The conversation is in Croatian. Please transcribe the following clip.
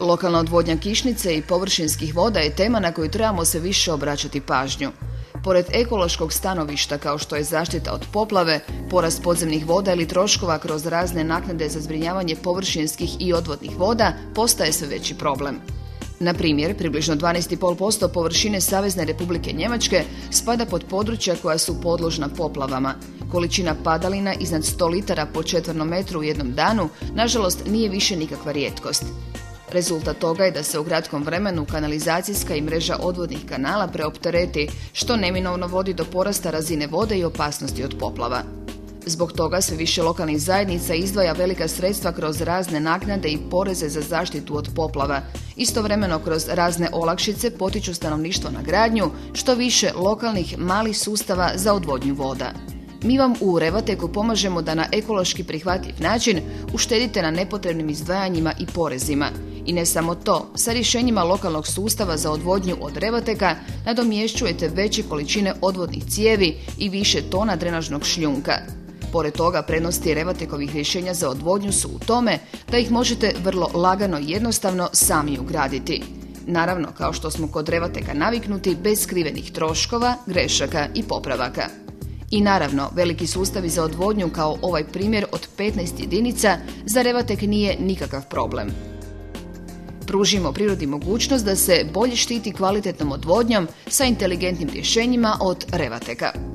Lokalna odvodnja kišnice i površinskih voda je tema na koju trebamo se više obraćati pažnju. Pored ekološkog stanovišta kao što je zaštita od poplave, porast podzemnih voda ili troškova kroz razne naknade za zbrinjavanje površinskih i odvodnih voda postaje sve veći problem. Na primjer, približno 12,5% površine Savezne Republike Njemačke spada pod područja koja su podložna poplavama. Količina padalina iznad 100 litara po četvrnom metru u jednom danu, nažalost, nije više nikakva rijetkost. Rezultat toga je da se u kratkom vremenu kanalizacijska i mreža odvodnih kanala preoptereti, što neminovno vodi do porasta razine vode i opasnosti od poplava. Zbog toga sve više lokalnih zajednica izdvaja velika sredstva kroz razne naknade i poreze za zaštitu od poplava. Istovremeno kroz razne olakšice potiču stanovništvo na gradnju što više lokalnih malih sustava za odvodnju voda. Mi vam u Revateku pomažemo da na ekološki prihvatljiv način uštedite na nepotrebnim izdvajanjima i porezima. I ne samo to, sa rješenjima lokalnog sustava za odvodnju od Revateka nadomješćujete veće količine odvodnih cijevi i više tona drenažnog šljunka. Pored toga, prednosti Revatekovih rješenja za odvodnju su u tome da ih možete vrlo lagano i jednostavno sami ugraditi. Naravno, kao što smo kod Revateka naviknuti, bez skrivenih troškova, grešaka i popravaka. I naravno, veliki sustavi za odvodnju kao ovaj primjer od 15 jedinica za Revatek nije nikakav problem. Pružimo prirodi mogućnost da se bolje štiti kvalitetnom odvodnjom sa inteligentnim rješenjima od Revateka.